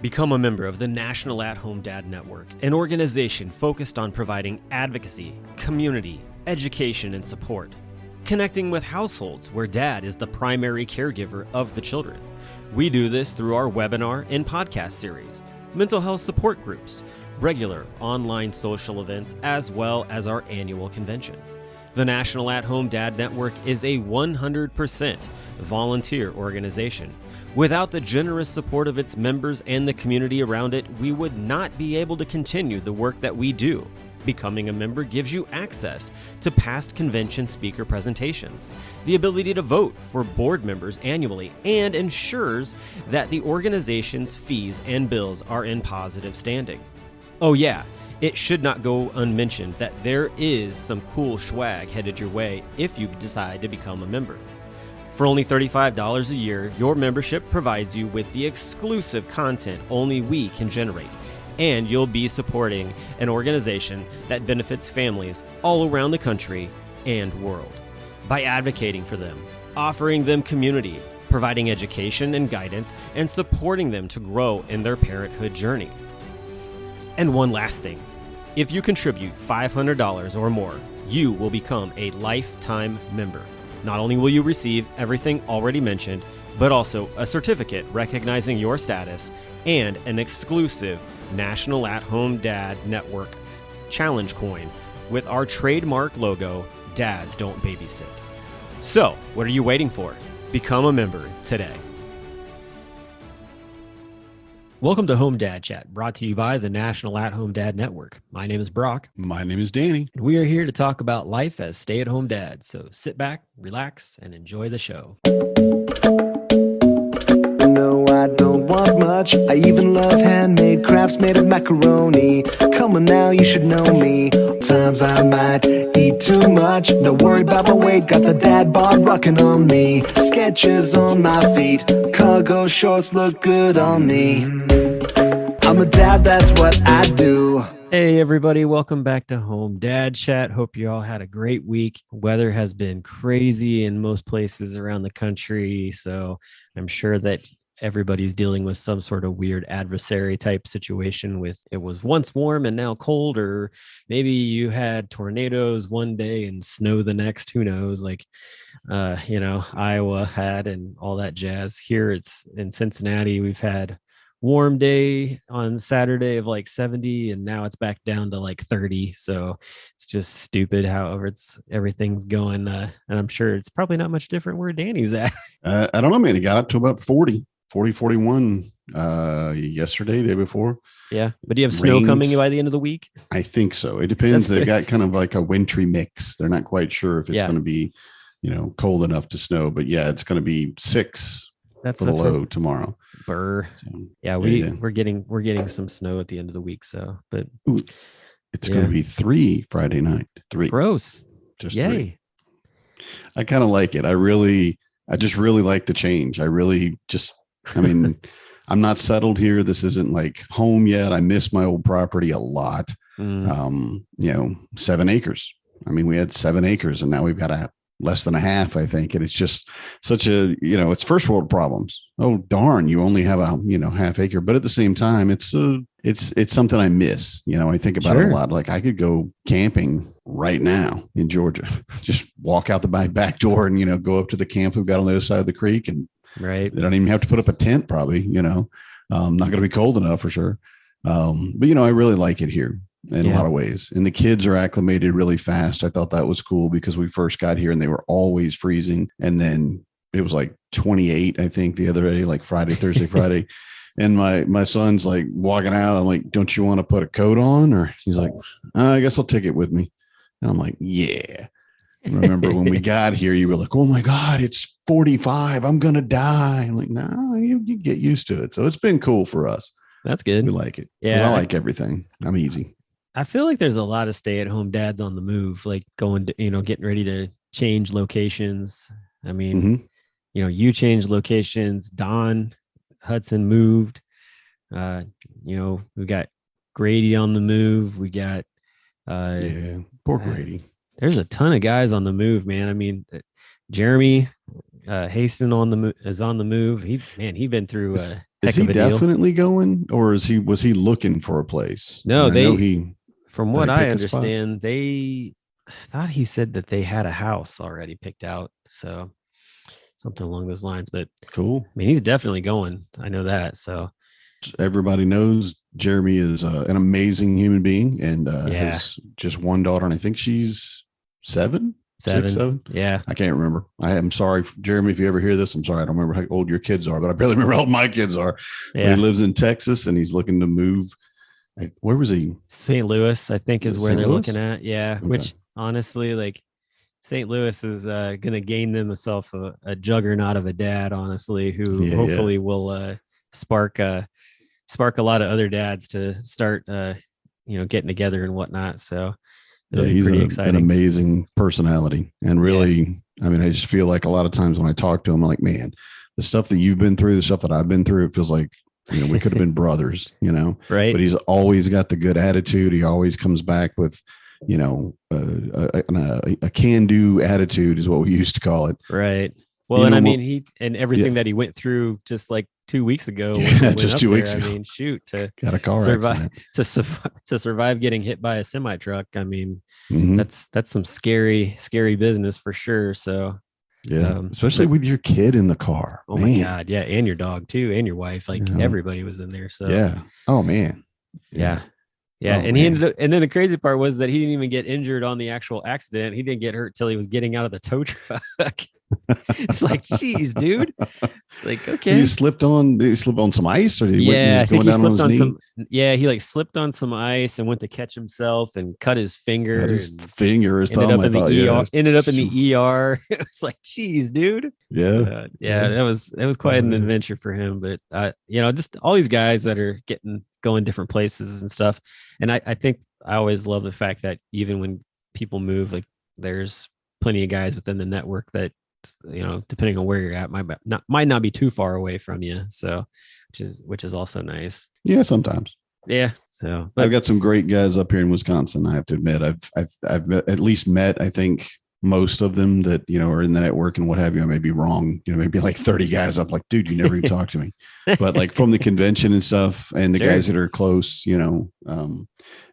Become a member of the National At-Home Dad Network, an organization focused on providing advocacy, community, education, and support. Connecting with households where dad is the primary caregiver of the children. We do this through our webinar and podcast series, mental health support groups, regular online social events, as well as our annual convention. The National At-Home Dad Network is a 100% volunteer organization. Without the generous support of its members and the community around it, we would not be able to continue the work that we do. Becoming a member gives you access to past convention speaker presentations, the ability to vote for board members annually, and ensures that the organization's fees and bills are in positive standing. Oh yeah, it should not go unmentioned that there is some cool swag headed your way if you decide to become a member. For only $35 a year, your membership provides you with the exclusive content only we can generate, and you'll be supporting an organization that benefits families all around the country and world. By advocating for them, offering them community, providing education and guidance, and supporting them to grow in their parenthood journey. And one last thing, if you contribute $500 or more, you will become a lifetime member. Not only will you receive everything already mentioned, but also a certificate recognizing your status and an exclusive National At-Home Dad Network challenge coin with our trademark logo, Dads Don't Babysit. So, what are you waiting for? Become a member today. Welcome to Home Dad Chat, brought to you by the National At-Home Dad Network. My name is Brock. My name is Danny. And we are here to talk about life as stay-at-home dads. So sit back, relax, and enjoy the show. No, I don't want much. I even love handmade crafts made of macaroni. Come on now, you should know me. Times I might eat too much. No worry about my weight, got the dad bod rocking on me. Sketches on my feet, cargo shorts look good on me. I'm a dad, that's what I do. Hey everybody, welcome back to Home Dad Chat. Hope you all had a great week. Weather has been crazy in most places around the country, so I'm sure that everybody's dealing with some sort of weird adversary type situation with it was once warm and now cold, or maybe you had tornadoes one day and snow the next, who knows, like Iowa had and all that jazz. Here it's in Cincinnati, we've had warm day on Saturday of like 70 and now it's back down to like 30. So it's just stupid. However, everything's going and I'm sure it's probably not much different where Danny's at. I don't know, man. It got up to about 41 yesterday, day before. Yeah. But do you have snow coming by the end of the week? I think so. It depends. They've got kind of like a wintry mix. They're not quite sure if it's going to be, cold enough to snow, but yeah, it's going to be 6 for the low tomorrow. Burr. So, yeah, we're getting some snow at the end of the week. So, but it's going to be 3 Friday night. 3. Gross. Just yay. 3. I kind of like it. I just really like the change. I'm not settled here. This isn't like home yet. I miss my old property a lot. 7 acres. We had 7 acres and now we've got less than a half, I think. And it's just such a, it's first world problems. Oh, darn, you only have a, half acre. But at the same time, it's something I miss. I think about it a lot. Like I could go camping right now in Georgia, just walk out the back door and, go up to the camp we've got on the other side of the creek. And right. They don't even have to put up a tent probably, not going to be cold enough for sure. But, I really like it here. In a lot of ways. And the kids are acclimated really fast. I thought that was cool because we first got here and they were always freezing. And then it was like 28, I think, the other day, like Thursday, Friday. And my son's like walking out. I'm like, don't you want to put a coat on? Or he's like, I guess I'll take it with me. And I'm like, yeah. Remember when we got here, you were like, oh my God, it's 45. I'm going to die. I'm like, no, you get used to it. So it's been cool for us. That's good. We like it. Yeah. I like everything. I'm easy. I feel like there's a lot of stay-at-home dads on the move, like going to, getting ready to change locations. You changed locations. Don Hudson moved. We got Grady on the move. We got poor Grady. There's a ton of guys on the move, man. Jeremy Haston is on the move. He's been through Is heck he of a deal. definitely going, or was he looking for a place? No, And I know from what they I pick a spot? understand, I thought he said that they had a house already picked out. So something along those lines. But Cool. I mean, he's definitely going. I know that. So Everybody knows Jeremy is an amazing human being and Yeah. has just one daughter, and I think she's 7, 6, 7. Yeah. I can't remember. I am sorry, Jeremy, if you ever hear this. I'm sorry. I don't remember how old your kids are, but I barely remember how old my kids are. But Yeah. he lives in Texas and he's looking to move. Where was he? St. Louis, I think, is where St. they're Louis? looking at. Yeah. Okay. Which honestly, like St. Louis is going to gain themselves a juggernaut of a dad, honestly, who Yeah, hopefully will spark a lot of other dads to start, getting together and whatnot. So it'll be he's pretty an exciting. amazing personality. And really, I mean, I just feel like a lot of times when I talk to him, I'm like, man, the stuff that you've been through, the stuff that I've been through, it feels like, we could have been brothers, Right. But he's always got the good attitude. He always comes back with, a can-do attitude is what we used to call it. Right. Well, and I mean, everything that he went through just like 2 weeks ago. Just 2 weeks ago. I mean, shoot, to got a car survive accident. to survive getting hit by a semi truck. I mean, Mhm. that's some scary business for sure. So yeah, especially with your kid in the car. Oh my God. Yeah. And your dog too. And your wife, like everybody was in there. So yeah. Oh man. Yeah. Yeah. Oh, And he ended up, and then the crazy part was that he didn't even get injured on the actual accident. He didn't get hurt till he was getting out of the tow truck. It's like, geez, dude. It's like, okay. Did he slip on some ice, or did he I think he slipped on some. Yeah, he like slipped on some ice and went to catch himself and cut his finger. His thumb. Ended up in the ER. It was like, geez, dude. Yeah. That was quite an adventure for him. But just all these guys that are going different places and stuff. And I think I always love the fact that even when people move, like there's plenty of guys within the network that, depending on where you're at, might not be too far away from you. So, which is also nice. Yeah, sometimes. Yeah. So I've got some great guys up here in Wisconsin. I have to admit, I've at least met, I think, most of them that, are in the network and what have you. I may be wrong, maybe like 30 guys. I'm like, dude, you never even talked to me, but like from the convention and stuff and the guys that are close,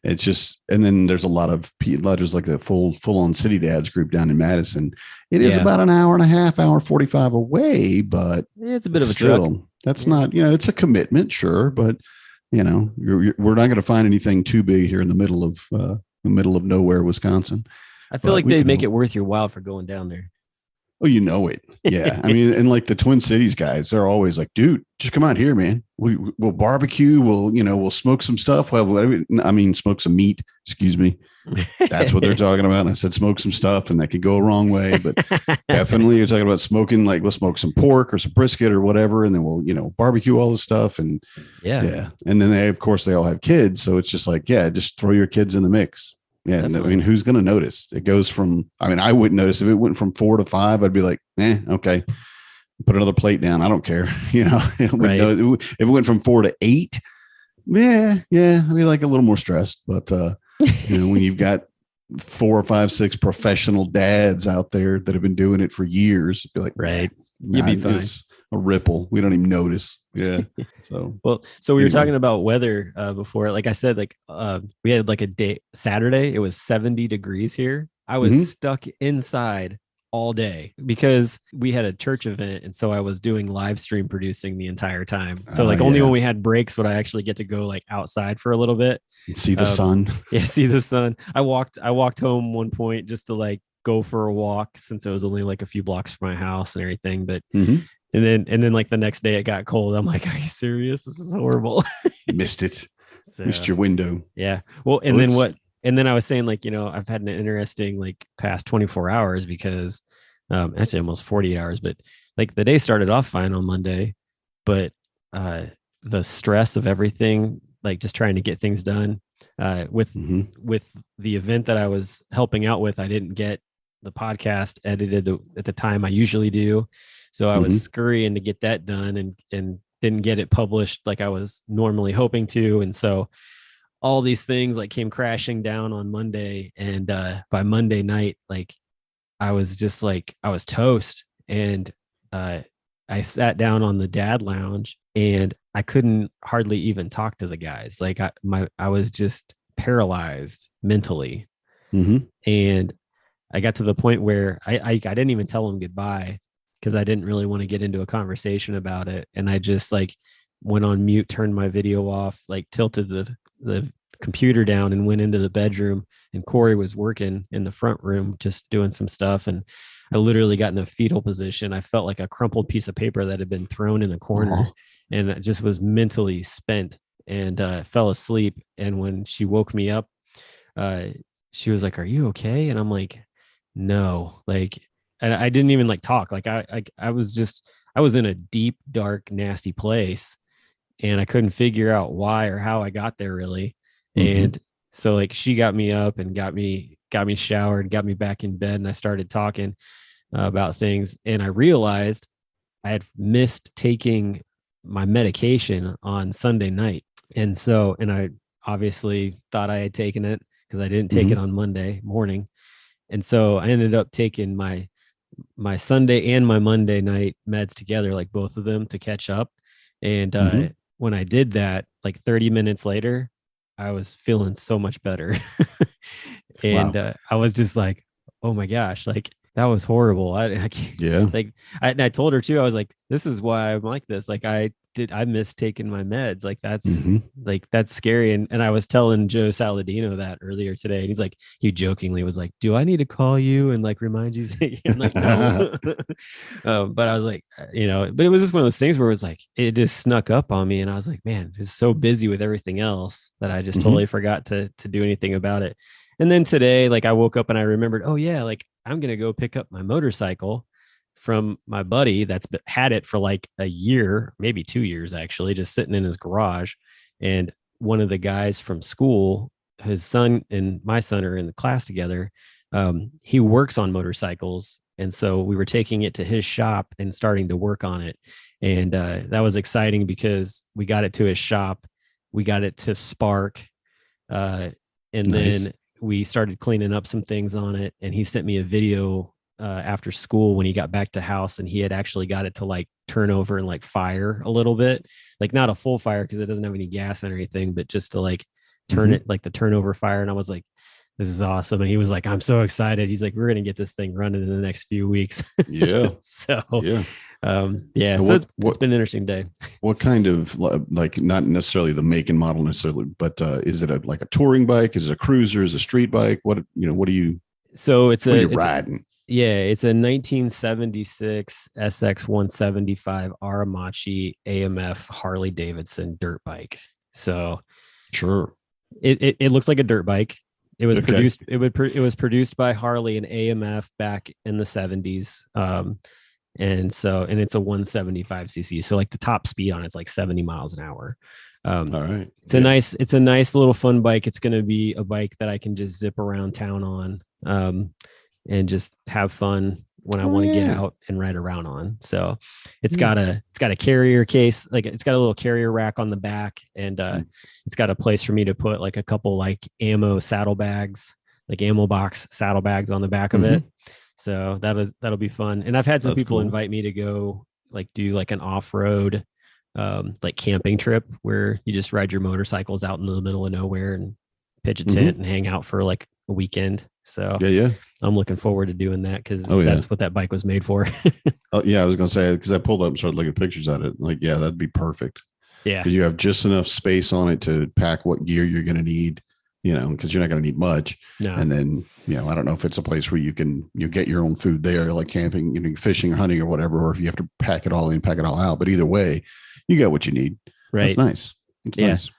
it's just, and then there's a lot of people, there's like a full on City Dads group down in Madison. It is about an hour and a half, hour 45 away, but it's a bit of a truck. That's not, it's a commitment, sure. But we're not going to find anything too big here in the middle of nowhere, Wisconsin. I feel like they'd make it worth your while for going down there. Oh, it. Yeah. I mean, and like the Twin Cities guys, they're always like, dude, just come out here, man. We'll barbecue. We'll smoke some stuff. Well, I mean, smoke some meat. Excuse me. That's what they're talking about. And I said, smoke some stuff, and that could go a wrong way, but definitely you're talking about smoking, like we'll smoke some pork or some brisket or whatever. And then we'll, barbecue all this stuff. And yeah. And then they all have kids. So it's just like, just throw your kids in the mix. Yeah, definitely. I mean, who's going to notice? It goes from, I wouldn't notice if it went from 4 to 5. I'd be like, okay, put another plate down. I don't care. Right. If it went from 4 to 8, I'd be like a little more stressed. But when you've got 4 or 5, 6 professional dads out there that have been doing it for years, be like, right, you'd be fine. A ripple. We don't even notice. Yeah. So we were talking about weather before. Like I said, we had like a day Saturday. It was 70 degrees here. I was stuck inside all day because we had a church event, and so I was doing live stream producing the entire time. So only when we had breaks would I actually get to go like outside for a little bit and see the sun. Yeah, see the sun. I walked home one point just to like go for a walk since it was only like a few blocks from my house and everything, but. And then like the next day it got cold. I'm like, are you serious? This is horrible. Missed it. Missed your window. Yeah. Well, and then I was saying, like, I've had an interesting like past 24 hours because actually almost 48 hours, but like the day started off fine on Monday, but the stress of everything, like just trying to get things done with the event that I was helping out with, I didn't get the podcast edited at the time I usually do. So I was scurrying to get that done and didn't get it published like I was normally hoping to. And so all these things like came crashing down on Monday. And by Monday night, like I was just like, I was toast. And I sat down on the dad lounge and I couldn't hardly even talk to the guys. Like I was just paralyzed mentally. Mm-hmm. And I got to the point where I didn't even tell them goodbye because I didn't really want to get into a conversation about it. And I just like went on mute, turned my video off, like tilted the computer down and went into the bedroom, and Corey was working in the front room, just doing some stuff. And I literally got in a fetal position. I felt like a crumpled piece of paper that had been thrown in the corner, and I just was mentally spent and fell asleep. And when she woke me up, she was like, "Are you okay?" And I'm like, "No." Like, and I didn't even like talk. Like I was in a deep, dark, nasty place, and I couldn't figure out why or how I got there really. Mm-hmm. And so like she got me up and got me showered, got me back in bed, and I started talking about things. And I realized I had missed taking my medication on Sunday night. And I obviously thought I had taken it because I didn't take it on Monday morning. And so I ended up taking my Sunday and my Monday night meds together, like both of them, to catch up. And when I did that, like 30 minutes later, I was feeling so much better. And Wow. I was just like, oh my gosh, like that was horrible. I can't, Yeah. like, and I told her too, I was like, this is why I'm like this. Like I missed taking my meds. Like that's scary. And I was telling Joe Saladino that earlier today. And he's like, he jokingly was like, do I need to call you and like remind you? I'm like, no. But I was like, but it was just one of those things where it was like, it just snuck up on me. And I was like, man, it's so busy with everything else that I just totally forgot to do anything about it. And then today, like I woke up and I remembered, oh yeah, like I'm going to go pick up my motorcycle from my buddy that's had it for like a year, maybe 2 years, actually, just sitting in his garage. And one of the guys from school, his son and my son are in the class together. He works on motorcycles. And so we were taking it to his shop and starting to work on it. And that was exciting because we got it to his shop. We got it to spark. And Nice. then we started cleaning up some things on it. And he sent me a video after school when he got back to house, and he had actually got it to like turn over and like fire a little bit, like not a full fire because it doesn't have any gas and anything, but just to like turn it, like the turnover fire. And I was like, this is awesome. And he was like, I'm so excited. He's like, we're going to get this thing running in the next few weeks. Yeah. So Yeah. So it's been an interesting day. What kind of, like, not necessarily the make and model necessarily, but is it like a touring bike? Is it a cruiser? Is it a street bike? What are you? So it's what are you riding? It's a 1976 SX 175 Aramachi AMF Harley Davidson dirt bike. So Sure. it looks like a dirt bike. It was Okay. produced. It was produced by Harley and AMF back in the 70s. And it's a 175cc. So like the top speed on it's like 70 miles an hour. All right. It's a nice little fun bike. It's going to be a bike that I can just zip around town on, and just have fun when I want to get out and ride around on. So it's got a carrier case, like it's got a little carrier rack on the back, and it's got a place for me to put like a couple like ammo saddlebags, like ammo box saddlebags on the back of it. So that'll be fun. And I've had some people invite me to go like do like an off-road like camping trip where you just ride your motorcycles out in the middle of nowhere and pitch a tent and hang out for like a weekend. So yeah. I'm looking forward to doing that because Oh, yeah. that's what that bike was made for. Oh yeah, I was gonna say, because I pulled up and started looking at pictures at it. Like, yeah, that'd be perfect. Yeah. Because you have just enough space on it to pack what gear you're gonna need, because you're not gonna need much. No. And then, I don't know if it's a place where you get your own food there, like camping, fishing or hunting or whatever, or if you have to pack it all in, pack it all out. But either way, you get what you need. Right. That's nice. It's nice.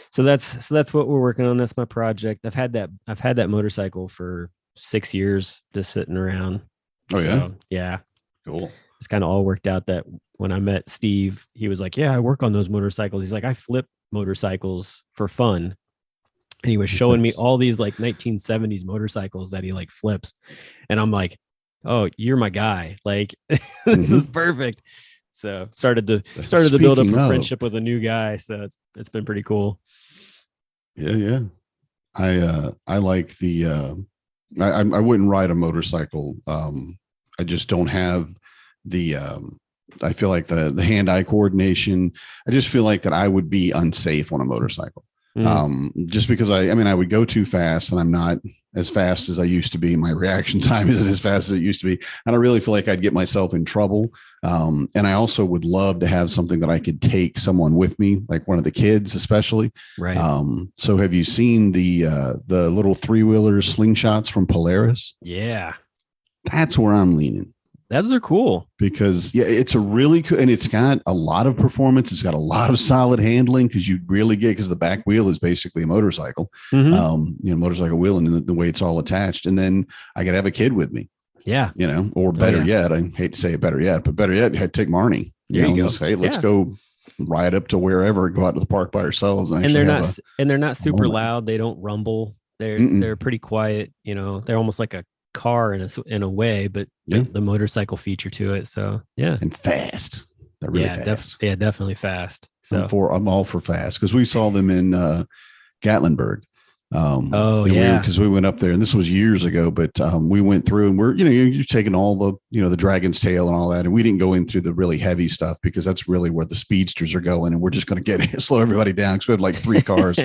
So that's what we're working on. That's my project. I've had that motorcycle for 6 years just sitting around. Oh, so, yeah. Cool. It's kind of all worked out that when I met Steve, he was like, yeah, I work on those motorcycles. He's like, I flip motorcycles for fun. And he was showing me all these like 1970s motorcycles that he like flips. And I'm like, oh, you're my guy. Like, this is perfect. So started to build up a friendship with a new guy. So it's been pretty cool. Yeah. I like the, I wouldn't ride a motorcycle. I just don't have the I feel like the hand-eye coordination. I just feel like that I would be unsafe on a motorcycle. Just because I mean, I would go too fast, and I'm not as fast as I used to be. My reaction time isn't as fast as it used to be. And I really feel like I'd get myself in trouble. And I also would love to have something that I could take someone with me, like one of the kids, especially. Right. So have you seen the little 3-wheeler slingshots from Polaris? Yeah. That's where I'm leaning. Those are cool. Because it's a really cool, and it's got a lot of performance. It's got a lot of solid handling because you really get, because the back wheel is basically a motorcycle, motorcycle wheel, and the way it's all attached. And then I could have a kid with me. Yeah. Or better yet, I hate to say it better yet, but better yet, I'd take Marnie. Let's go ride up to wherever, go out to the park by ourselves. And they're not super loud. They don't rumble. They're pretty quiet. They're almost like a car in a way, but the motorcycle feature to it. So and fast. They're really fast. Definitely fast. So I'm all for fast, because we saw them in Gatlinburg. Because we went up there, and this was years ago, but we went through, and you're taking all the the Dragon's Tail and all that, and we didn't go in through the really heavy stuff, because that's really where the speedsters are going, and we're just going to slow everybody down, because we had like 3 cars,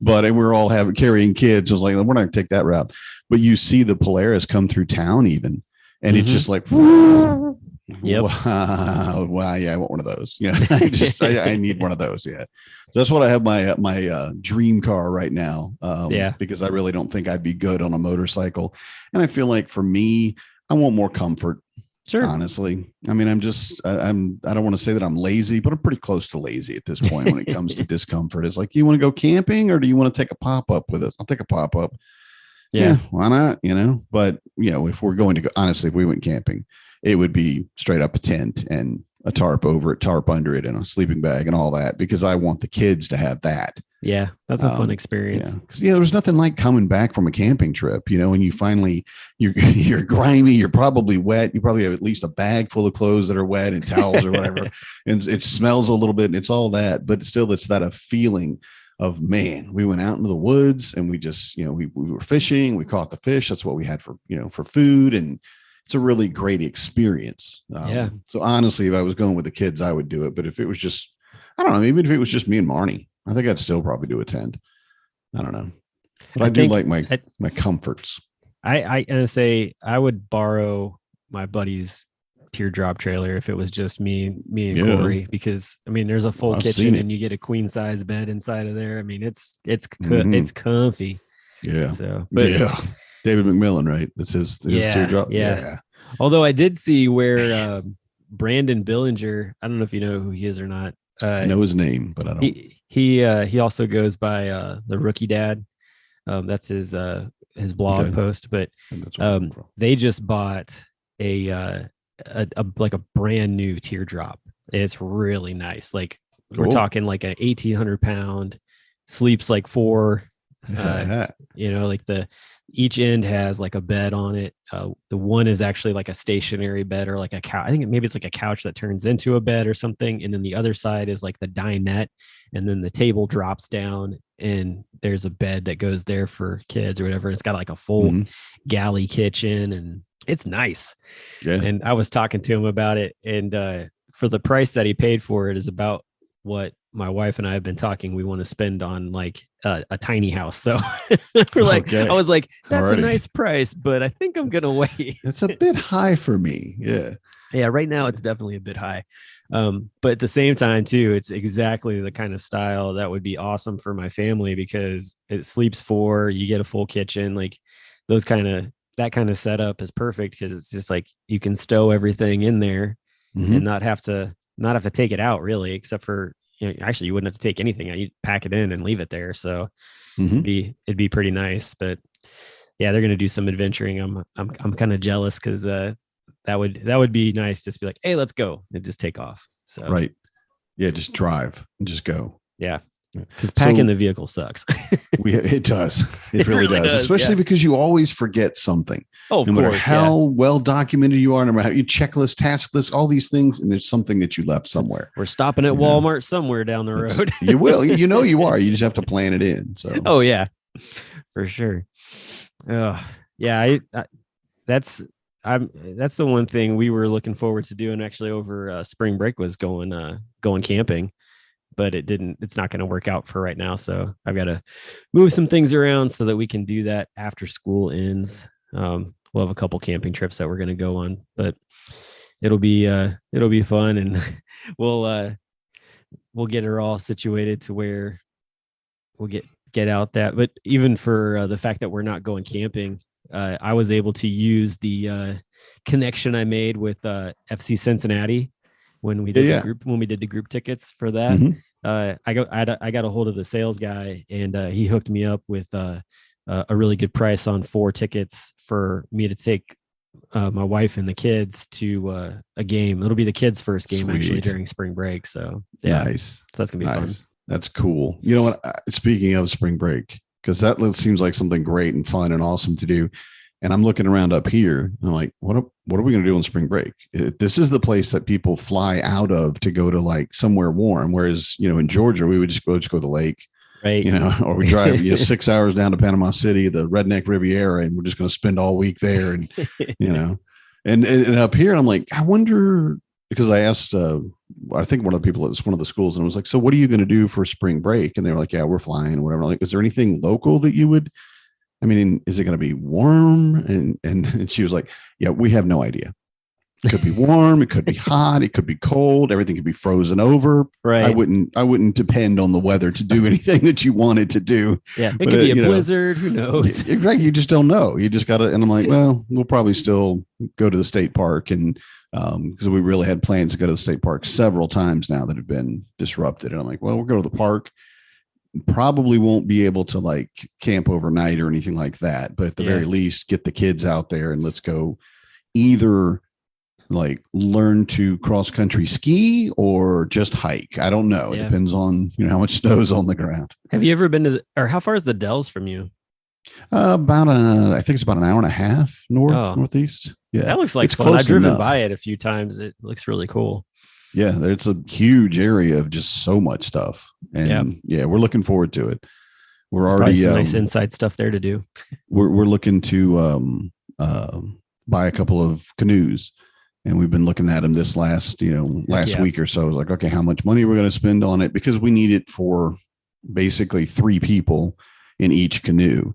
but we're all carrying kids. I was like, we're not going to take that route. But you see the Polaris come through town even, and it's just like, yep. Wow, yeah, I want one of those. I need one of those. Yeah. So that's what I have my dream car right now. Because I really don't think I'd be good on a motorcycle. And I feel like for me, I want more comfort. Sure. Honestly. I mean, I don't want to say that I'm lazy, but I'm pretty close to lazy at this point when it comes to discomfort. It's like, you want to go camping, or do you want to take a pop-up with us? I'll take a pop-up. Yeah. Why not? But if we're going to go, honestly, if we went camping, it would be straight up a tent and a tarp over it, tarp under it, and a sleeping bag and all that, because I want the kids to have that. Yeah. That's a fun experience. Because there's nothing like coming back from a camping trip, and you finally, you're grimy, you're probably wet. You probably have at least a bag full of clothes that are wet and towels or whatever. And it smells a little bit, and it's all that, but still it's that a feeling of, man, we went out into the woods, and we just, we were fishing, we caught the fish. That's what we had for food. And it's a really great experience. So honestly, if I was going with the kids, I would do it. But if it was just, I don't know, maybe if it was just me and Marnie, I think I'd still probably do a tent. I don't know. But I do like my comforts. I would borrow my buddy's teardrop trailer if it was just me and Corey, because I mean, there's a full kitchen, and you get a queen size bed inside of there. I mean, it's comfy. Yeah. So, David McMillan, right? That's his teardrop. Yeah. Although I did see where Brandon Billinger, I don't know if you know who he is or not. I know his name, but I don't. He also goes by the Rookie Dad. That's his blog post. But they just bought a brand new teardrop. It's really nice. Like, we're talking like a 1,800 pound, sleeps like 4. Each end has like a bed on it. The one is actually like a stationary bed, or like a couch. I think maybe it's like a couch that turns into a bed or something. And then the other side is like the dinette, and then the table drops down, and there's a bed that goes there for kids or whatever. It's got like a full galley kitchen, and it's nice. Yeah. And I was talking to him about it, and for the price that he paid for it is about what my wife and I have been talking we want to spend on like a tiny house. So we're like, I was like, that's a nice price, but I think I'm gonna wait. It's a bit high for me. Yeah, right now it's definitely a bit high, but at the same time too, it's exactly the kind of style that would be awesome for my family, because it sleeps 4, you get a full kitchen, like that kind of setup is perfect, because it's just like you can stow everything in there and not have to take it out, really, except for, actually you wouldn't have to take anything out. You'd pack it in and leave it there. So it'd be pretty nice. But yeah, they're going to do some adventuring. I'm kind of jealous, because that would be nice. Just be like, hey, let's go, and just take off. So right. Yeah. Just drive and just go. Yeah. Because packing the vehicle sucks. It does. It really does. Especially because you always forget something. Oh, of no matter course, how well documented you are, no matter how you checklist, task list, all these things, and there's something that you left somewhere. We're stopping at Walmart somewhere down the road. You will. You are. You just have to plan it in. So. Oh yeah, for sure. Yeah. that's the one thing we were looking forward to doing actually over spring break was going camping, but it's not going to work out for right now. So I've got to move some things around so that we can do that after school ends. We'll have a couple camping trips that we're going to go on, but it'll be fun, and we'll get her all situated to where we'll get out that. But even for the fact that we're not going camping, I was able to use the connection I made with FC Cincinnati when we did the group tickets for that. Mm-hmm. I got a hold of the sales guy, and he hooked me up with a really good price on 4 tickets for me to take my wife and the kids to a game. It'll be the kids' first game actually during spring break. So yeah, nice. So that's gonna be fun. That's cool. You know what? Speaking of spring break, because that seems like something great and fun and awesome to do. And I'm looking around up here, and I'm like, what are we going to do on spring break? This is the place that people fly out of to go to like somewhere warm. Whereas, in Georgia, we would just go to the lake, right? Or we drive 6 hours down to Panama City, the Redneck Riviera, and we're just going to spend all week there. And and up here, I'm like, I wonder, because I asked, I think one of the people at one of the schools, and I was like, so what are you going to do for spring break? And they were like, yeah, we're flying, or whatever. I'm like, is there anything local that you would? I mean, is it going to be warm? And she was like, yeah, we have no idea. It could be warm. It could be hot. It could be cold. Everything could be frozen over. Right. I wouldn't depend on the weather to do anything that you wanted to do. Yeah. It could be a blizzard. Who knows? Exactly. You just don't know. You just got to, and I'm like, well, we'll probably still go to the state park. And because we really had plans to go to the state park several times now that have been disrupted. And I'm like, well, we'll go to the park. Probably won't be able to like camp overnight or anything like that, but at the very least get the kids out there and let's go either like learn to cross country ski or just hike. I don't know. It depends on how much snow's on the ground. Have you ever been to or how far is the Dells from you? I think it's about an hour and a half northeast. Yeah, that looks like fun. I've driven by it a few times. It looks really cool. Yeah, it's a huge area of just so much stuff. And we're looking forward to it. We're already some nice inside stuff there to do. We're looking to buy a couple of canoes, and we've been looking at them this last week or so. Like, okay, how much money we're going to spend on it, because we need it for basically 3 people in each canoe.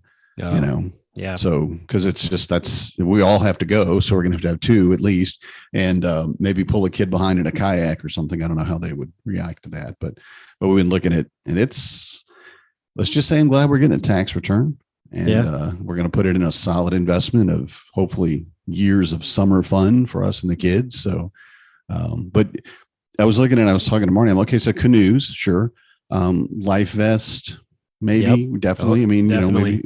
Yeah. So, because it's just we all have to go, so we're gonna have to have 2 at least, and maybe pull a kid behind in a kayak or something. I don't know how they would react to that, but we've been looking at, and let's just say I'm glad we're getting a tax return, and we're gonna put it in a solid investment of hopefully years of summer fun for us and the kids. So, but I was talking to Marty. I'm like, okay, so canoes, sure, life vest. Maybe, definitely. I mean, maybe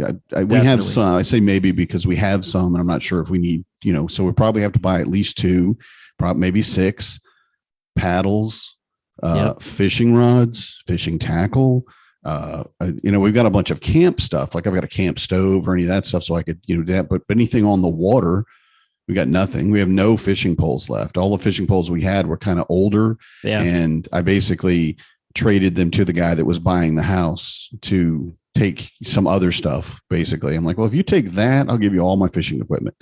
we have some. I say maybe because we have some, and I'm not sure if we need, so we probably have to buy at least 2, probably maybe 6 paddles, fishing rods, fishing tackle. We've got a bunch of camp stuff. Like I've got a camp stove or any of that stuff, so I could, do that. But anything on the water, we got nothing. We have no fishing poles left. All the fishing poles we had were kind of older, and I basically traded them to the guy that was buying the house to take some other stuff. Basically, I'm like, well, if you take that, I'll give you all my fishing equipment,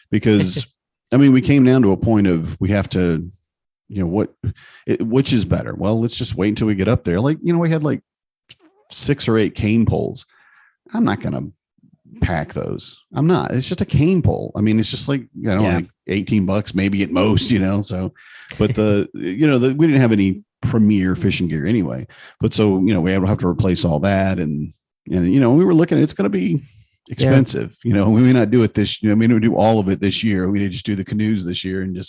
because I mean, we came down to a point of we have to, which is better? Well, let's just wait until we get up there. Like, we had like 6 or 8 cane poles. I'm not going to pack those. I'm not. It's just a cane pole. I mean, it's just like, like $18 maybe at most, so, but we didn't have any premier fishing gear anyway, but so we have to replace all that, and we were looking at, it's going to be expensive. We may not do it this we may do all of it this year. We need to just do the canoes this year and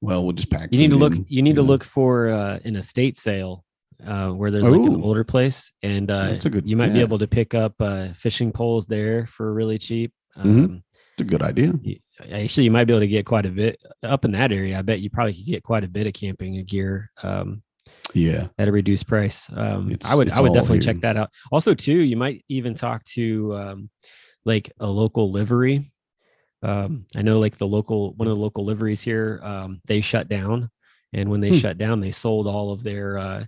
we'll just pack. You need to look for an estate sale where there's like an older place, and you might be able to pick up fishing poles there for really cheap. It's a good idea. Actually, you might be able to get quite a bit up in that area. I bet you probably could get quite a bit of camping gear. At a reduced price. I would definitely check that out. Also too, you might even talk to like a local livery. I know like one of the local liveries here, they shut down, and when they shut down, they sold all of their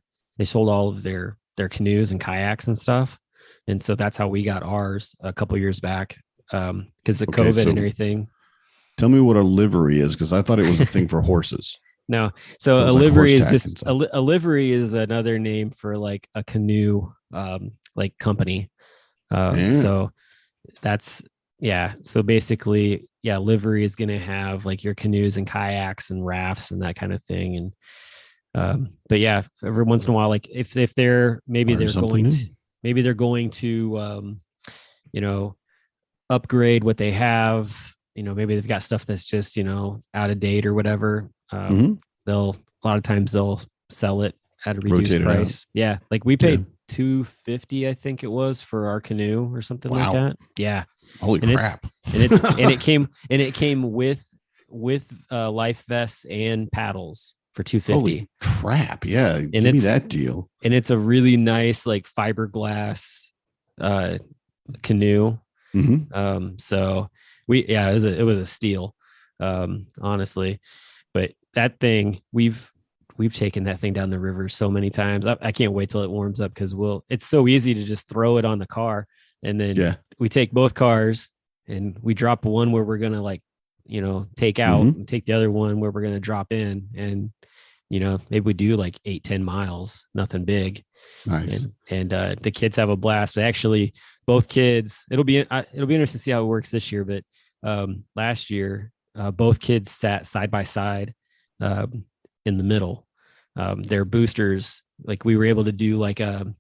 canoes and kayaks and stuff. And so that's how we got ours a couple years back. Because of COVID and everything. Tell me what a livery is, because I thought it was a thing for horses. No. So It a was like livery horse is tack just and stuff. a livery is another name for like a canoe, like company. Yeah. So that's, yeah. So basically, yeah, livery is going to have like your canoes and kayaks and rafts and that kind of thing. And, but yeah, every once in a while, like if they're, Learn something new. maybe they're going to, you know, upgrade what they have, maybe they've got stuff that's just, out of date or whatever. Mhm. A lot of times they'll sell it at a reduced Rotate it out. price. Yeah. Like we paid Yeah. $250, I think it was, for our canoe or something like Wow. that. Yeah. Holy And crap. it came with life vests and paddles for $250. Holy crap. Yeah. Give me it's- that deal. And it's a really nice like fiberglass canoe. Mhm. So it was a steal, honestly. But that thing, we've taken that thing down the river so many times. I can't wait till it warms up, because it's so easy to just throw it on the car, and then Yeah. we take both cars and we drop one where we're gonna take out, and take the other one where we're gonna drop in, and maybe we do like 8-10 miles, nothing big. Nice. And the kids have a blast. But actually, both kids, it'll be interesting to see how it works this year. But last year, both kids sat side by side in the middle. Their boosters, like we were able to do like a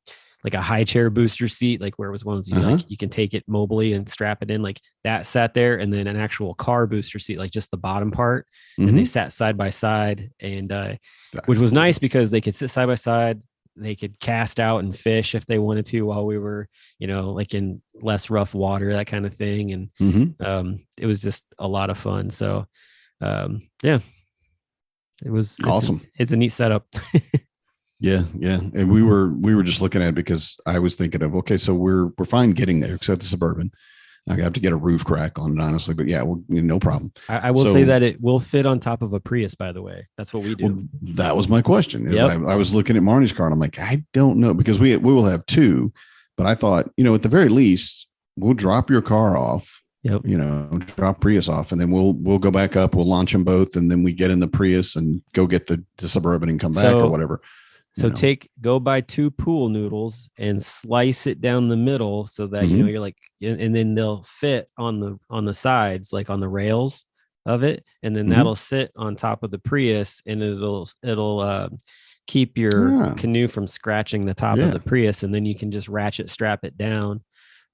high chair booster seat, like where it was ones you can take it mobily and strap it in, like that sat there, and then an actual car booster seat, like just the bottom part, and they sat side by side, and which was nice because they could sit side by side. They could cast out and fish if they wanted to while we were, like in less rough water, that kind of thing. And it was just a lot of fun. So yeah, it's awesome. It's a neat setup. Yeah. And we were just looking at it because I was thinking of, okay, so we're fine getting there, except the Suburban. I have to get a roof crack on it, honestly, but yeah, no problem. I will say that it will fit on top of a Prius, by the way. That's what we do. Well, that was my question. I was looking at Marnie's car and I'm like, I don't know, because we will have two, but I thought, at the very least, we'll drop your car off. Yep. Drop Prius off, and then we'll go back up. We'll launch them both, and then we get in the Prius and go get the Suburban and come back or whatever. So go buy 2 pool noodles and slice it down the middle so that, you're like, and then they'll fit on the sides, like on the rails of it. And then that'll sit on top of the Prius, and it'll keep your canoe from scratching the top of the Prius. And then you can just ratchet strap it down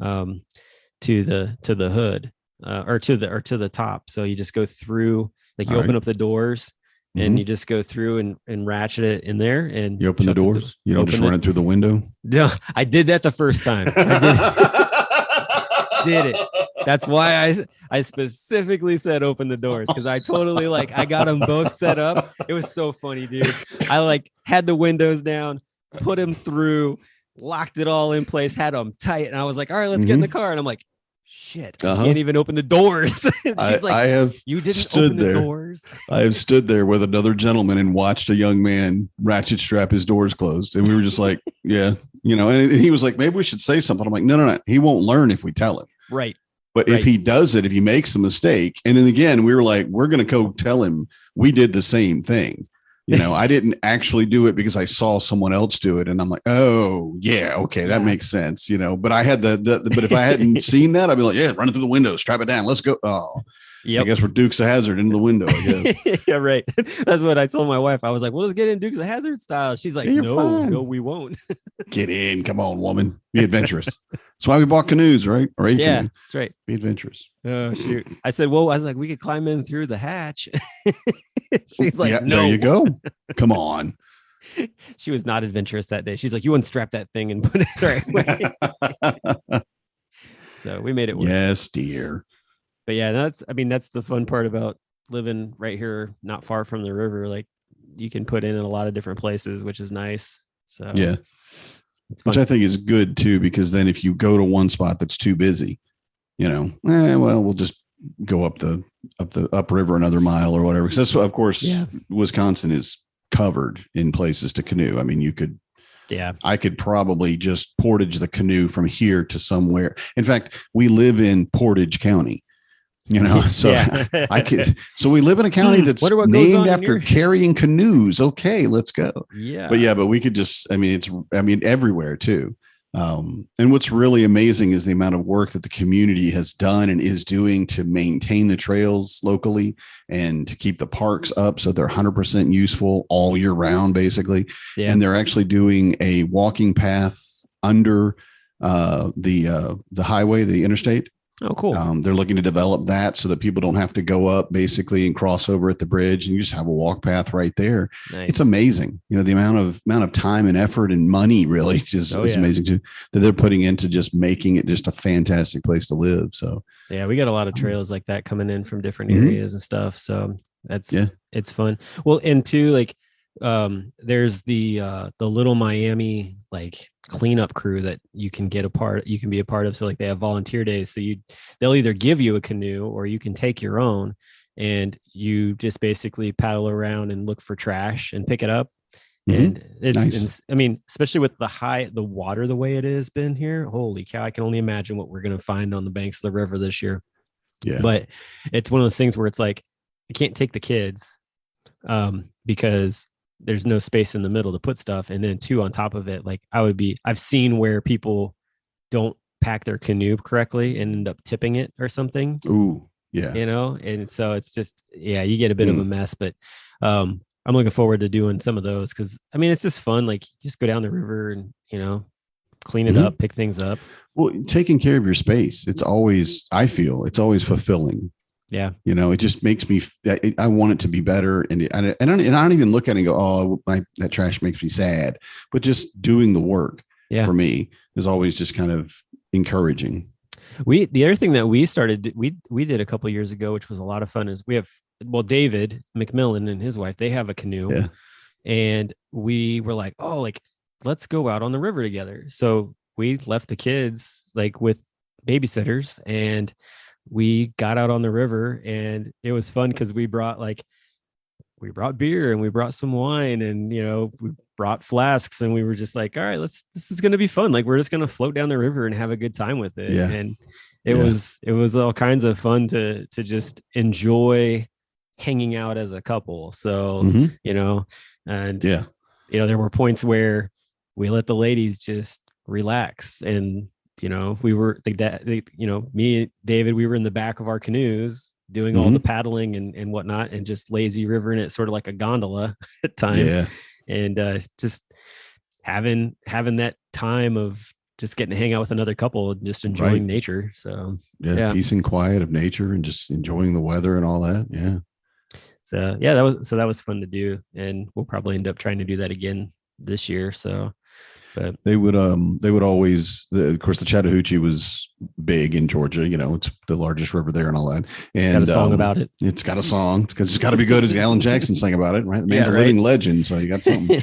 to the hood or to the top. So you just go through, like you open up the doors. And you just go through and ratchet it in there, and you open the doors. You don't just run it through the window. No, I did that the first time. I did it. That's why I specifically said open the doors, because I totally I got them both set up. It was so funny, dude. I had the windows down, put them through, locked it all in place, had them tight, and I was like, all right, let's get in the car. And I'm like, shit, I can't even open the doors. She's like, I have you didn't open the doors. I have stood there with another gentleman and watched a young man ratchet strap his doors closed. And we were just like, yeah, and he was like, maybe we should say something. I'm like, no. He won't learn if we tell him. Right. But if he does it, if he makes a mistake, and then again, we were like, we're going to go tell him we did the same thing. I didn't actually do it because I saw someone else do it. And I'm like, oh yeah, okay, that makes sense. But I had but if I hadn't seen that, I'd be like, yeah, run it through the window, strap it down. Let's go. Oh, I guess we're Dukes of Hazzard into the window, I guess. Yeah, right. That's what I told my wife. I was like, well, let's get in Dukes of Hazzard style. She's like, no, we won't. Get in. Come on, woman. Be adventurous. That's why we bought canoes, right? Or canoe. That's right. Be adventurous. Oh, shoot. I said, we could climb in through the hatch. She's like, no. There you go. Come on. She was not adventurous that day. She's like, you unstrap that thing and put it the right way. So we made it work. Yes, dear. But yeah, that's the fun part about living right here, not far from the river. Like you can put in a lot of different places, which is nice. So yeah, which I think is good too, because then if you go to one spot that's too busy, we'll just go up the upriver another mile or whatever. Because that's, of course, Wisconsin is covered in places to canoe. I mean, I could probably just portage the canoe from here to somewhere. In fact, we live in Portage County. You know, so Yeah. I could. So we live in a county that's Wonder what goes on named in after your- carrying canoes. Okay, let's go. Yeah. But we could just. I mean, everywhere too. And what's really amazing is the amount of work that the community has done and is doing to maintain the trails locally and to keep the parks up so they're 100% useful all year round, basically. Yeah. And they're actually doing a walking path under the highway, the interstate. Oh, cool. They're looking to develop that so that people don't have to go up basically and cross over at the bridge, and you just have a walk path right there. Nice. It's amazing. You know, the amount of time and effort and money really just is amazing too, that they're putting into just making it just a fantastic place to live. So yeah, we got a lot of trails like that coming in from different Mhm. areas and stuff. So it's fun. Well, and too, like, there's the Little Miami like cleanup crew that you can be a part of. So like they have volunteer days. So they'll either give you a canoe or you can take your own, and you just basically paddle around and look for trash and pick it up. Mhm. And it's, Nice. I mean, especially with the water, the way it has been here, holy cow, I can only imagine what we're going to find on the banks of the river this year. Yeah. But it's one of those things where it's like, I can't take the kids because there's no space in the middle to put stuff. And then two, on top of it, like I've seen where people don't pack their canoe correctly and end up tipping it or something, Ooh, yeah. you know? And so it's just, you get a bit of a mess, but I'm looking forward to doing some of those. Cause I mean, it's just fun. Like you just go down the river and, clean it up, pick things up. Well, taking care of your space, I feel it's always fulfilling. Yeah. It just makes me, I want it to be better. And I don't even look at it and go, oh, that trash makes me sad, but just doing the work for me is always just kind of encouraging. The other thing that we started, we did a couple of years ago, which was a lot of fun, is David McMillan and his wife, they have a canoe, and we were like, oh, like, let's go out on the river together. So we left the kids like with babysitters, and we got out on the river, and it was fun because we brought beer and we brought some wine, and we brought flasks, and we were just like, all right, this is going to be fun. Like, we're just going to float down the river and have a good time with it. Yeah. And it was all kinds of fun to just enjoy hanging out as a couple. So, and there were points where we let the ladies just relax, and we were me and David, we were in the back of our canoes doing all the paddling and whatnot, and just lazy rivering it sort of like a gondola at times. And just having that time of just getting to hang out with another couple and just enjoying nature. So peace and quiet of nature and just enjoying the weather and all that. Yeah. So that was fun to do, and we'll probably end up trying to do that again this year. So, but they would always, of course, the Chattahoochee was big in Georgia. It's the largest river there and all that. And got a song about it. It's got a song. It's got to be good. As Alan Jackson sang about it, right? The man's a living legend, so you got something.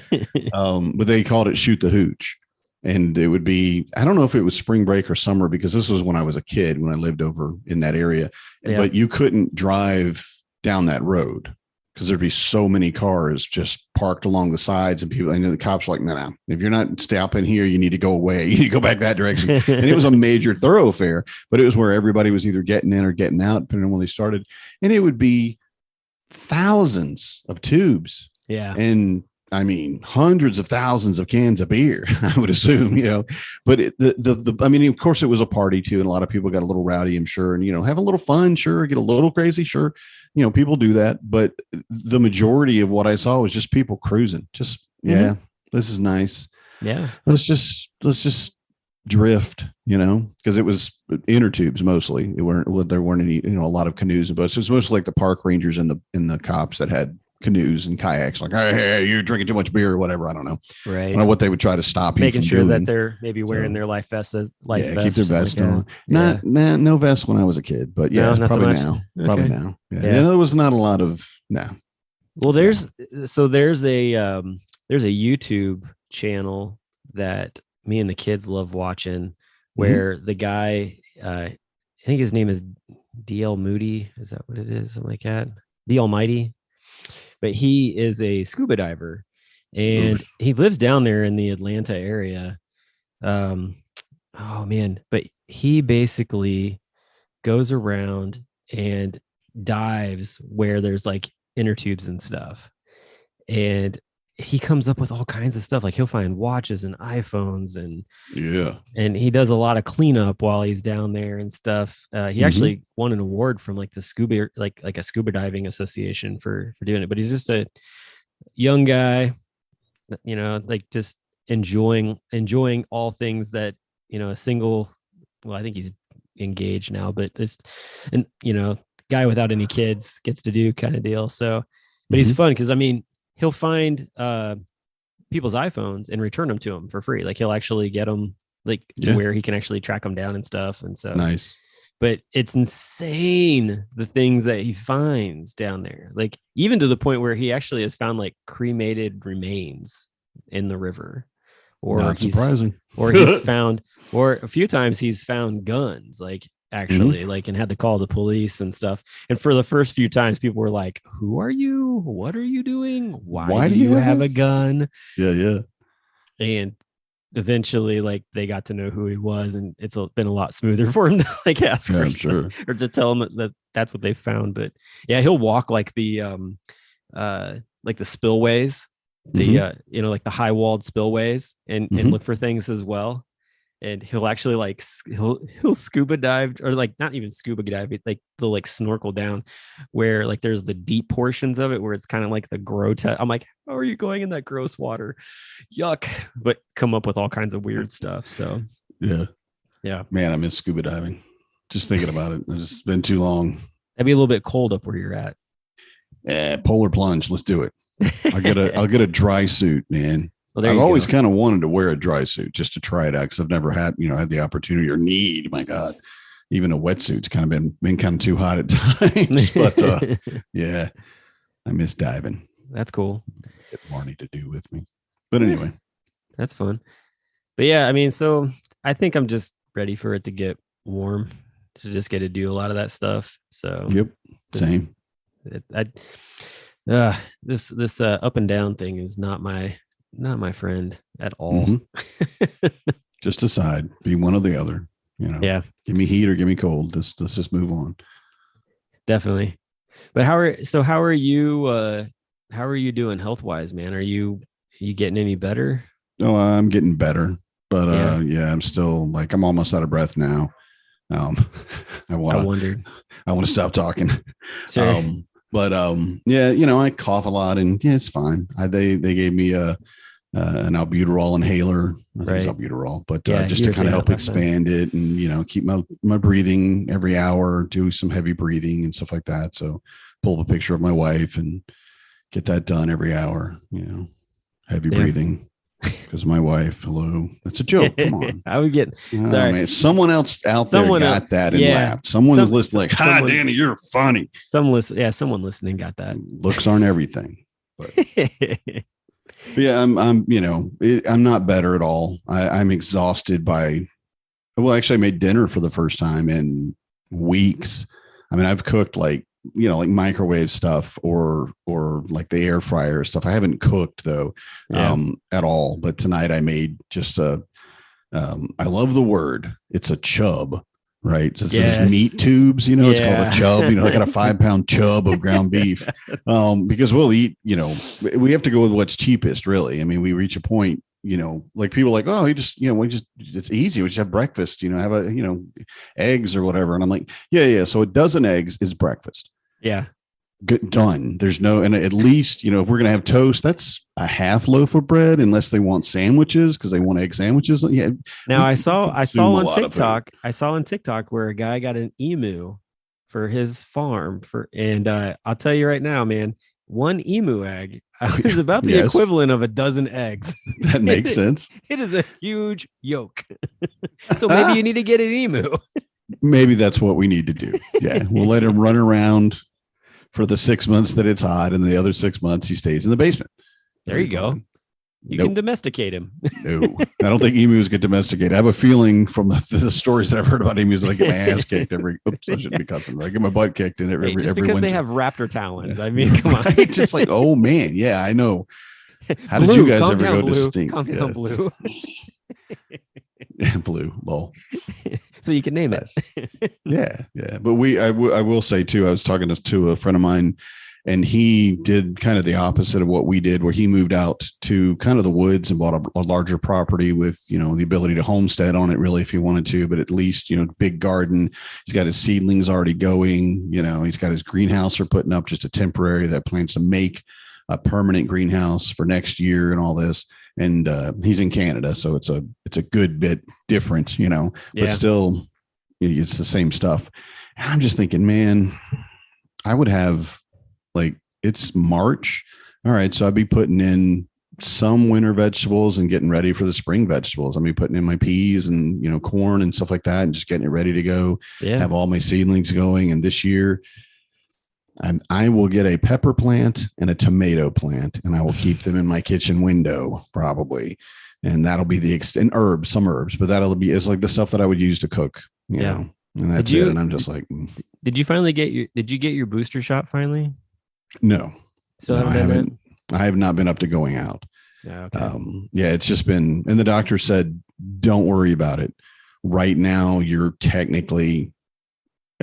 But they called it Shoot the Hooch. And it would be, I don't know if it was spring break or summer, because this was when I was a kid, when I lived over in that area. But you couldn't drive down that road because there'd be so many cars just parked along the sides, and people, the cops were like, no, if you're not stopping here, you need to go away. You need to go back that direction. And it was a major thoroughfare, but it was where everybody was either getting in or getting out, depending on when they started. And it would be thousands of tubes. Yeah. And I mean, hundreds of thousands of cans of beer, I would assume, but I mean, of course it was a party too. And a lot of people got a little rowdy, I'm sure. And, have a little fun. Sure. Get a little crazy. Sure. People do that. But the majority of what I saw was just people cruising. Just, this is nice. Yeah. Let's just drift, because it was inner tubes mostly. There weren't any, a lot of canoes and boats. It was mostly like the park rangers and the cops that had canoes and kayaks, like, hey, you're drinking too much beer or whatever. I don't know. Right. I don't know what they would try to stop you making from sure doing. that they're maybe wearing their life vests. Keep their vest on. Like No vest when I was a kid, but probably now. Okay. Probably now. Yeah. There was not a lot of Well, there's a YouTube channel that me and the kids love watching, where the guy, I think his name is DL Moody. Is that what it is? Something like that. The Almighty. But he is a scuba diver, and he lives down there in the Atlanta area. But he basically goes around and dives where there's like inner tubes and stuff. And he comes up with all kinds of stuff. Like he'll find watches and iPhones and he does a lot of cleanup while he's down there and stuff. He actually won an award from like the scuba, like a scuba diving association for doing it. But he's just a young guy, you know, like just enjoying all things that, you know, I think he's engaged now, but just, and you know, guy without any kids gets to do kind of deal. So, but he's fun because I mean, he'll find people's iPhones and return them to him for free. Like he'll actually get them like to where he can actually track them down and stuff. And so nice. But it's insane the things that he finds down there. Like even to the point where he actually has found like cremated remains in the river. Or not surprising. Or he's found, or a few times he's found guns, like actually, like, and had to call the police and stuff. And for the first few times, people were like, "Who are you? What are you doing? Why do you have a gun?" Yeah. And eventually, like, they got to know who he was, and it's been a lot smoother for him to like ask for stuff, or to tell him that that's what they found. But yeah, he'll walk like the spillways. The you know, like the high walled spillways and look for things as well. And he'll actually like he'll scuba dive, or like not even scuba dive, like they'll like snorkel down where like there's the deep portions of it where it's kind of like the grotesque. I'm like, how are you going in that gross water? Yuck. But come up with all kinds of weird stuff. So yeah, man, I miss scuba diving. Just thinking about it. It's been too long. That'd be a little bit cold up where you're at. Polar plunge. Let's do it. I'll get a dry suit, man. Well, I've always kind of wanted to wear a dry suit just to try it out, because I've never had the opportunity or need. My God, even a wetsuit's kind of been kind of too hot at times. But yeah, I miss diving. That's cool. Get Marnie to do with me. But anyway, that's fun. But yeah, I mean, so I think I'm just ready for it to get warm to just get to do a lot of that stuff. So yep, same. This up and down thing is not my friend at all. Just decide, be one or the other, you know. Yeah, give me heat or give me cold. Let's just move on. Definitely. But how are you doing health wise, man? Are you getting any better? No, I'm getting better, but I'm still like, I'm almost out of breath now. I want to stop talking. Sure. But yeah, you know, I cough a lot, and yeah, it's fine. They gave me an albuterol inhaler. I think it's albuterol, but just to kind of help expand it, and you know, keep my breathing every hour, do some heavy breathing and stuff like that. So pull up a picture of my wife and get that done every hour. You know, heavy breathing. Because my wife, hello, that's a joke. Come on. I would get sorry. Man, someone else out there got that and laughed. Someone is listening, like, "Hi, Danny, you're funny." Someone listening got that. Looks aren't everything. But yeah, I'm not better at all. I'm exhausted by. Well, actually, I made dinner for the first time in weeks. I mean, I've cooked like microwave stuff or like the air fryer stuff. I haven't cooked though, at all. But tonight I made just I love the word. It's a chub, right? So those meat tubes, it's called a chub. I got a 5-pound chub of ground beef, because we'll eat, we have to go with what's cheapest really. I mean, we reach a point, like people are like, oh, it's easy. We just have breakfast, have eggs or whatever. And I'm like, yeah. So a dozen eggs is breakfast. Yeah. Good, done. There's no, and at least, if we're going to have toast, that's a half loaf of bread, unless they want sandwiches because they want egg sandwiches. Yeah. Now I saw on TikTok where a guy got an emu for his farm and I'll tell you right now, man, one emu egg is about the equivalent of a dozen eggs. That makes sense. It is a huge yolk. So maybe you need to get an emu. Maybe that's what we need to do. Yeah. We'll let him run around for the 6 months that it's hot, and the other 6 months he stays in the basement. There you go. You can domesticate him. No, I don't think emus get domesticated. I have a feeling from the stories that I've heard about emus that I get my ass kicked every. Oops, I shouldn't be cussing. I get my butt kicked in every because winter. They have raptor talons. I mean, come on. It's just like, oh man, yeah, I know. How did you guys ever go to stink? Calm down, Blue. Blue, lol. So you can name it. Yeah. Yeah, but I will say too, I was talking to a friend of mine, and he did kind of the opposite of what we did, where he moved out to kind of the woods and bought a larger property with, you know, the ability to homestead on it really if he wanted to, but at least, you know, big garden. He's got his seedlings already going, you know, he's got his greenhouse are putting up, just a temporary that plans to make a permanent greenhouse for next year and all this. And he's in Canada, so it's a good bit different, you know, but still it's the same stuff. And I'm just thinking, man, I would have, like, it's March. All right. So I'd be putting in some winter vegetables and getting ready for the spring vegetables. I'd be putting in my peas and, you know, corn and stuff like that and just getting it ready to go. Yeah. Have all my seedlings going. And this year I will get a pepper plant and a tomato plant, and I will keep them in my kitchen window probably. And that'll be the extent herbs, some herbs, but it's like the stuff that I would use to cook, you know, and that's it. And I'm just like, did you get your booster shot finally? No, so no, I have not been up to going out. Yeah, okay. It's just been, and the doctor said, don't worry about it. Right now, you're technically,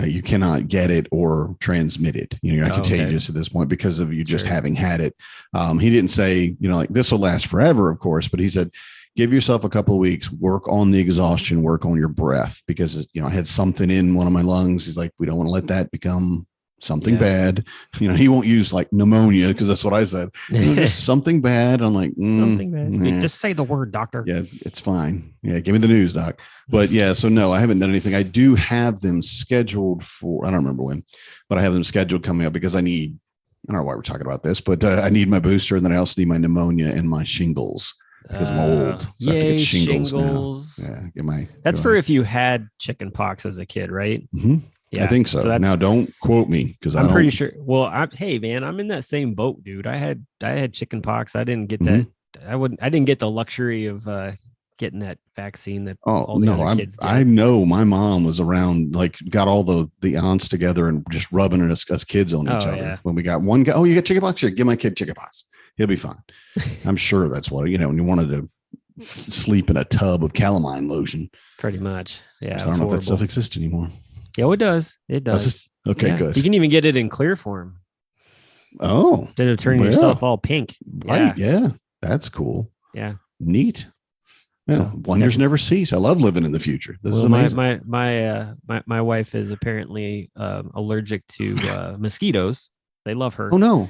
you cannot get it or transmit it. You know, you're not contagious at this point because of you just having had it. He didn't say, you know, like this will last forever, of course, but he said, give yourself a couple of weeks, work on the exhaustion, work on your breath, because, you know, I had something in one of my lungs. He's like, we don't want to let that become something bad. You know, he won't use like pneumonia, because that's what I said. You know, just something bad. I'm like, something bad. Just say the word, doctor. Yeah, it's fine. Yeah, give me the news, doc. But yeah, so no, I haven't done anything. I do have them scheduled for, I don't remember when, but I have them scheduled coming up because I don't know why we're talking about this, but I need my booster, and then I also need my pneumonia and my shingles, because I'm old. So I have to get shingles. Now. Yeah, get my. That's for if you had chicken pox as a kid, right? Mm-hmm. Yeah, I think so. Now, don't quote me, because I'm pretty sure. Well, hey man, I'm in that same boat, dude. I had chicken pox. I didn't get that. I didn't get the luxury of getting that vaccine that all the other kids did. I know my mom was around, like, got all the aunts together and just rubbing us kids on each other. Yeah. When we got one guy, you got chicken pox? Here, give my kid chicken pox. He'll be fine. I'm sure that's what, you know, when you wanted to sleep in a tub of calamine lotion. Pretty much. Yeah. I don't know if that stuff exists anymore. Yeah, it does. It does. Okay, good. You can even get it in clear form. Oh. Instead of turning yourself all pink. Right. Yeah. That's cool. Yeah. Neat. Yeah. Wonders never cease. I love living in the future. This is amazing. My wife is apparently allergic to mosquitoes. They love her. Oh no.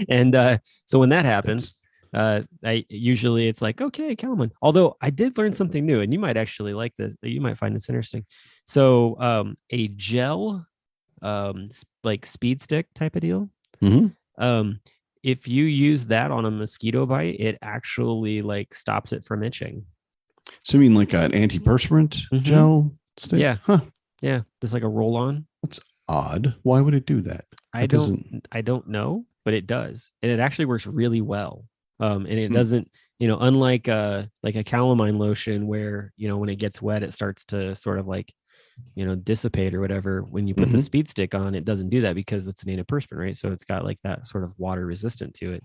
And so when that happens, it's like, okay, calamine. Although I did learn something new, and you might actually like this. You might find this interesting. So a gel, like speed stick type of deal. Mm-hmm. If you use that on a mosquito bite, it actually like stops it from itching. So you mean like an antiperspirant gel stick? Yeah. Huh. Yeah. Just like a roll on. That's odd. Why would it do that? I don't know, but it does. And it actually works really well. And it doesn't, you know, unlike like a calamine lotion where, you know, when it gets wet, it starts to sort of like, you know, dissipate or whatever. When you put the speed stick on, it doesn't do that because it's an antiperspirant, right? So it's got like that sort of water resistant to it.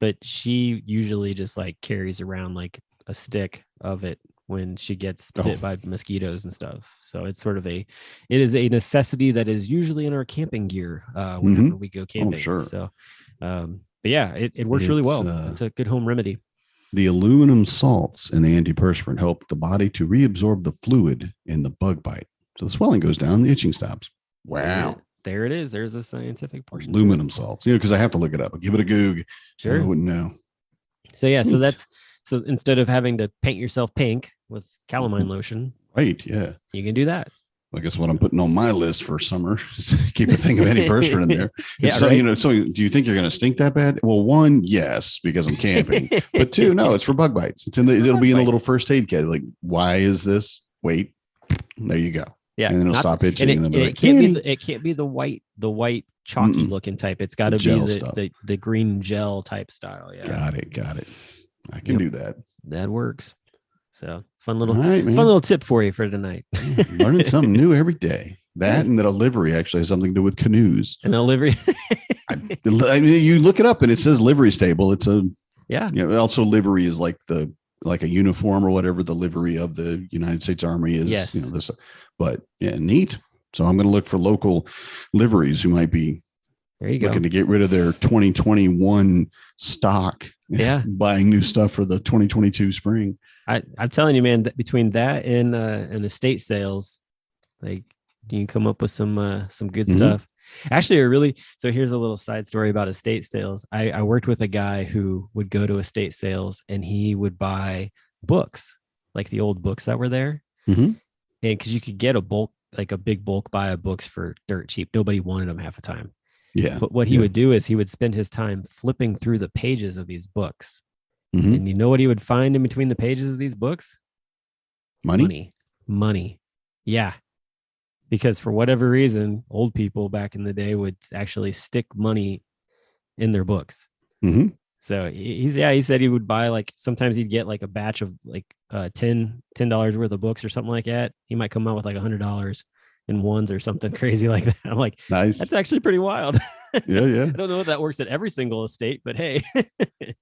But she usually just like carries around like a stick of it when she gets bit by mosquitoes and stuff. So it's sort of it is a necessity that is usually in our camping gear whenever we go camping. Oh, sure. So, but yeah, it works really well. It's a good home remedy. The aluminum salts and the antiperspirant help the body to reabsorb the fluid in the bug bite. So the swelling goes down, the itching stops. Wow. There it is. There's a scientific portion. Aluminum salts, you know, because I have to look it up. Give it a Goog. Sure. I wouldn't know. So yeah, so instead of having to paint yourself pink with calamine lotion, right? Yeah, you can do that. I guess what I'm putting on my list for summer is keep a thing of antiperspirant in there. Right? You know, so do you think you're going to stink that bad? Well, one, yes, because I'm camping. But two, no, it's for bug bites. It'll be in a little first aid kit. Like, why is this? Wait, there you go. Yeah, and then it'll stop itching. And it can't be the white chalky looking type. It's got to be the green gel type style. Yeah, got it. I can do that. That works. So fun little tip for you for tonight. Learning something new every day. That and that a livery actually has something to do with canoes. And a livery. I mean, you look it up and it says livery stable. It's you know, also livery is like a uniform or whatever the livery of the United States Army is. Yes. You know, this, but yeah, neat. So I'm going to look for local liveries who might be There you go. looking to get rid of their 2021 stock. Yeah. Buying new stuff for the 2022 spring. I'm telling you, man, that between that and estate sales, like you can come up with some good stuff. Actually, so here's a little side story about estate sales. I worked with a guy who would go to estate sales and he would buy books, like the old books that were there. Mm-hmm. And because you could get a big bulk buy of books for dirt cheap. Nobody wanted them half the time. Yeah. But what he would do is he would spend his time flipping through the pages of these books. Mm-hmm. And you know what he would find in between the pages of these books? Money. Yeah. Because for whatever reason, old people back in the day would actually stick money in their books. Mm-hmm. So he said he would buy, like, sometimes he'd get like a batch of like $10 worth of books or something like that. He might come out with like $100 in ones or something crazy like that. I'm like, nice. That's actually pretty wild. Yeah. I don't know if that works at every single estate, but hey.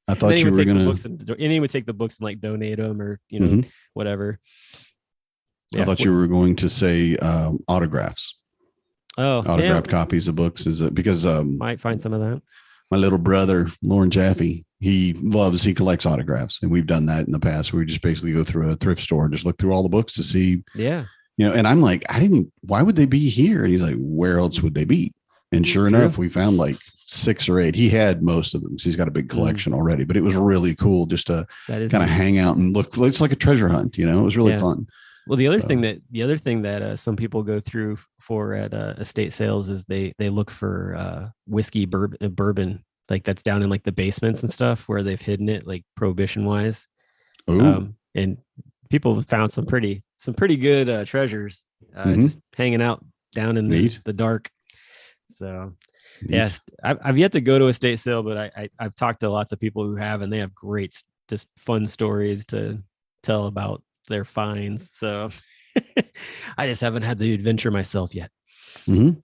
I thought you were going to. And he would take the books and like donate them or, whatever. I thought you were going to say autographs. Oh, autographed copies of books. Is it because might find some of that. My little brother, Lauren Jaffe, he collects autographs. And we've done that in the past where we just basically go through a thrift store and just look through all the books to see. Yeah. And I'm like, why would they be here? And he's like, where else would they be? And sure enough, we found like 6 or 8. He had most of them. So he's got a big collection already, but it was really cool just to kind of hang out and look. It's like a treasure hunt, it was really fun. Well, the other thing that some people go through for at estate sales is they look for whiskey bourbon, like that's down in like the basements and stuff where they've hidden it, like prohibition wise. And people have found some pretty good treasures just hanging out down in the dark. So yes, I've yet to go to a estate sale, but I've talked to lots of people who have, and they have great, just fun stories to tell about their finds. So I just haven't had the adventure myself yet. Mm-hmm.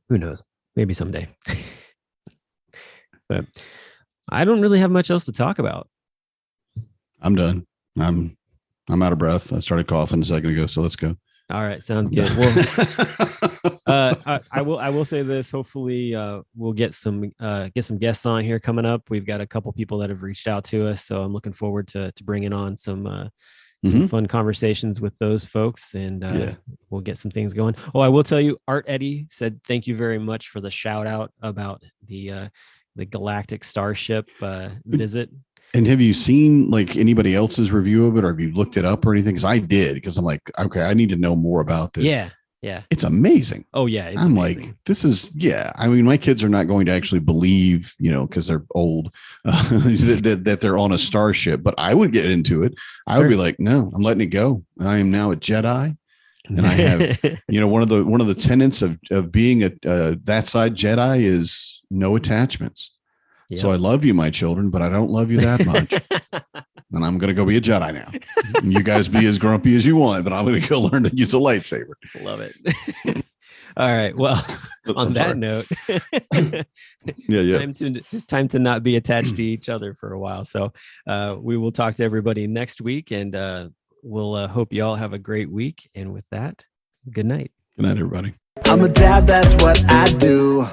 Who knows? Maybe someday. But I don't really have much else to talk about. I'm done. I'm out of breath. I started coughing a second ago, so let's go. All right, sounds good. Well, I will say this. Hopefully, we'll get some guests on here coming up. We've got a couple people that have reached out to us, so I'm looking forward to bringing on some fun conversations with those folks, and we'll get some things going. Oh, I will tell you, Art Eddie said thank you very much for the shout out about the Galactic Starship visit. And have you seen like anybody else's review of it, or have you looked it up or anything? Because I did, because I'm like, okay, I need to know more about this. Yeah. It's amazing. Oh yeah. I'm amazing. Like, this is, I mean, my kids are not going to actually believe, because they're old, that they're on a starship, but I would get into it. I would be like, no, I'm letting it go. I am now a Jedi. And I have, one of the tenets of being a that side Jedi is no attachments. Yep. So I love you, my children, but I don't love you that much. And I'm going to go be a Jedi now. And you guys be as grumpy as you want, but I'm going to go learn to use a lightsaber. Love it. All right. Well, on that note, it's time to not be attached to each other for a while. So we will talk to everybody next week, and we'll hope you all have a great week. And with that, good night. Good night, everybody. I'm a dad, that's what I do.